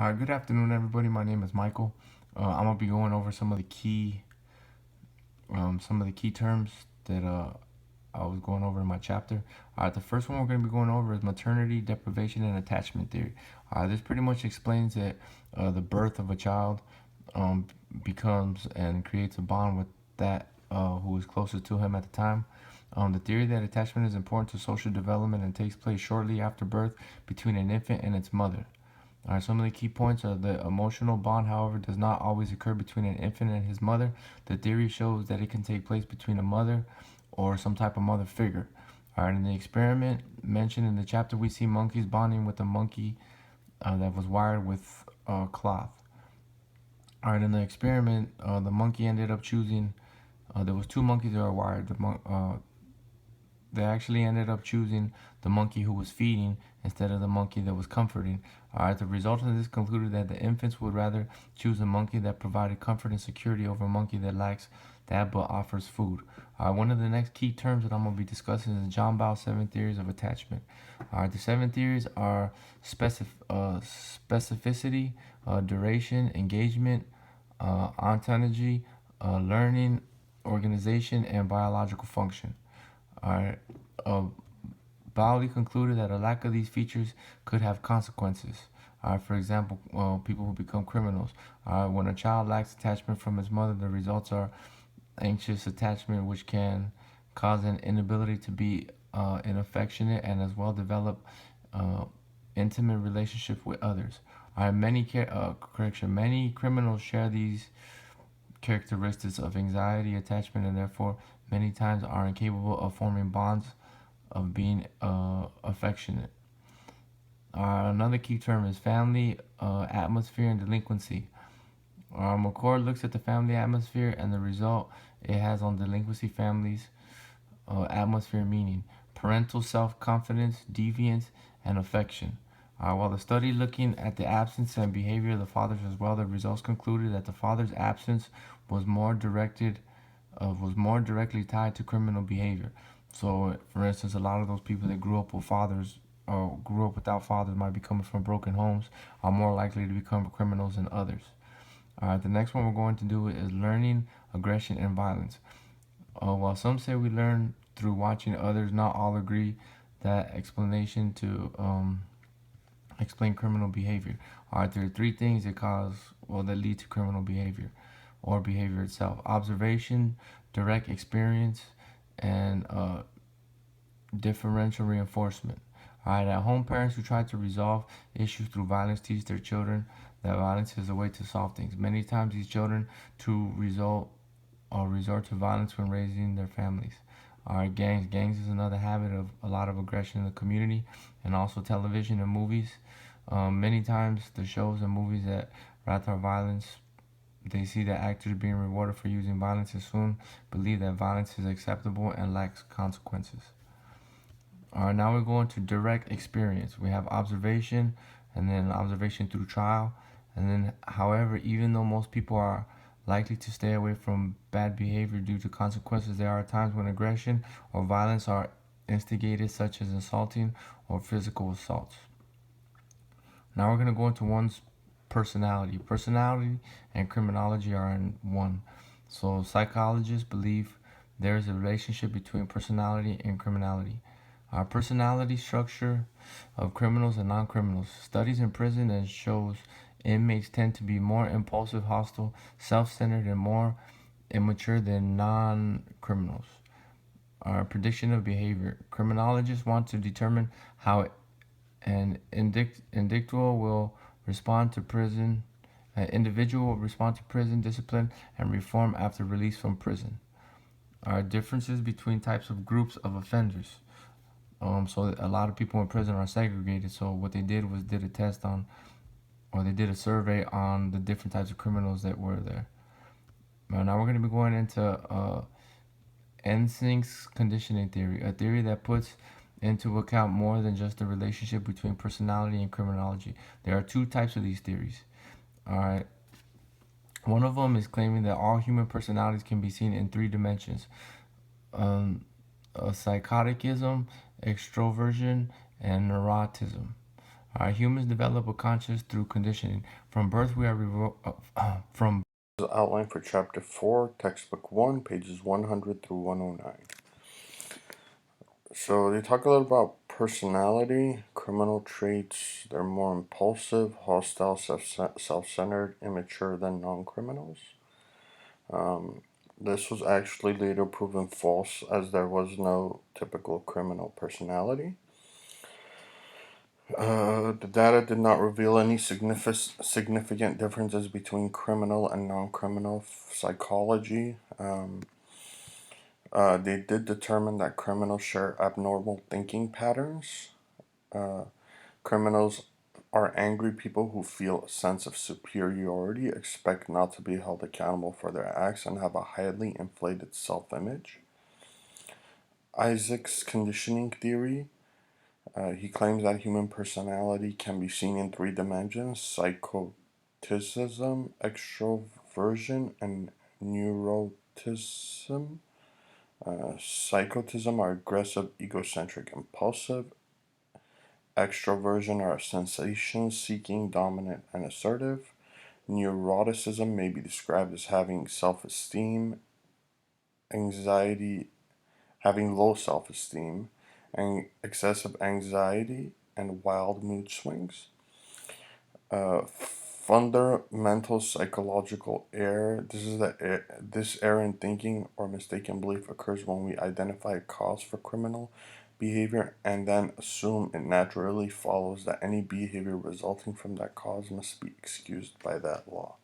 Hi, good afternoon, everybody. My name is Michael. I'm gonna be going over some of the key terms that I was going over in my chapter. The first one we're gonna be going over is maternity, deprivation, and attachment theory. This pretty much explains that the birth of a child um, becomes and creates a bond with that who is closest to him at the time. The theory that attachment is important to social development and takes place shortly after birth between an infant and its mother. Some of the key points are the emotional bond, however, does not always occur between an infant and his mother. The theory shows that it can take place between a mother or some type of mother figure. In the experiment mentioned in the chapter, we see monkeys bonding with a monkey that was wired with cloth. In the experiment, the monkey ended up choosing. There was two monkeys that were wired. They actually ended up choosing the monkey who was feeding instead of the monkey that was comforting. The result of this concluded that the infants would rather choose a monkey that provided comfort and security over a monkey that lacks that but offers food. One of the next key terms that I'm going to be discussing is John Bow's 7 theories of attachment. The 7 theories are specificity, duration, engagement, ontology, learning, organization, and biological function. Alright, uh, Bowley concluded that a lack of these features could have consequences. For example, people who become criminals. When a child lacks attachment from his mother, the results are anxious attachment, which can cause an inability to be an affectionate and as well develop uh, intimate relationship with others. Many criminals share these characteristics of anxiety, attachment, and therefore many times are incapable of forming bonds of being affectionate. Another key term is family, atmosphere, and delinquency. McCord looks at the family atmosphere and the result it has on delinquency families atmosphere, meaning parental self-confidence, deviance, and affection. While the study looking at the absence and behavior of the fathers as well, the results concluded that the father's absence was was more directly tied to criminal behavior. So, for instance, a lot of those people that grew up with fathers or grew up without fathers might be coming from broken homes are more likely to become criminals than others. The next one we're going to do is learning, aggression, and violence. While some say we learn through watching others, not all agree that explanation to explain criminal behavior. There are three things that lead to criminal behavior or behavior itself: observation, direct experience, and differential reinforcement. At home, parents who try to resolve issues through violence teach their children that violence is a way to solve things. Many times, these children to resort to violence when raising their families. Gangs. Gangs is another habit of a lot of aggression in the community, and also television and movies. Many times, the shows and movies that rather violence, they see that actors being rewarded for using violence and soon believe that violence is acceptable and lacks consequences. Now we're going to direct experience. We have observation, and then observation through trial, and then, however, even though most people are likely to stay away from bad behavior due to consequences, there are times when aggression or violence are instigated, such as assaulting or physical assaults. Now we're going to go into one's personality. Personality and criminology are in one. So psychologists believe there is a relationship between personality and criminality. Our personality structure of criminals and non-criminals. Studies in prison and shows inmates tend to be more impulsive, hostile, self-centered, and more immature than non-criminals. Our prediction of behavior. Criminologists want to determine how an individual will respond to prison. An individual will respond to prison discipline and reform after release from prison. Our differences between types of groups of offenders. So a lot of people in prison are segregated. So what they did was did a test on, or they did a survey on the different types of criminals that were there. Now we're going to be going into Ensink's conditioning theory, a theory that puts into account more than just the relationship between personality and criminology. There are two types of these theories. All right. One of them is claiming that all human personalities can be seen in 3 dimensions. Psychoticism, extroversion, and neuroticism. Humans develop a conscience through conditioning. From birth, we are from Outline for Chapter 4, Textbook 1, pages 100 through 109. So they talk a lot about personality, criminal traits. They're more impulsive, hostile, self-centered, immature than non-criminals. This was actually later proven false as there was no typical criminal personality. The data did not reveal any significant differences between criminal and non-criminal psychology. They did determine that criminals share abnormal thinking patterns. Uh, Criminals are angry people who feel a sense of superiority, expect not to be held accountable for their acts, and have a highly inflated self image. Isaac's conditioning theory. He claims that human personality can be seen in three dimensions: psychoticism, extroversion, and neuroticism. Psychotism are aggressive, egocentric, impulsive. Extroversion are sensation seeking, dominant, and assertive. Neuroticism may be described as having self esteem, anxiety, having low self esteem, and excessive anxiety and wild mood swings. Fundamental psychological error. This error in thinking or mistaken belief occurs when we identify a cause for criminal behavior and then assume it naturally follows that any behavior resulting from that cause must be excused by that law.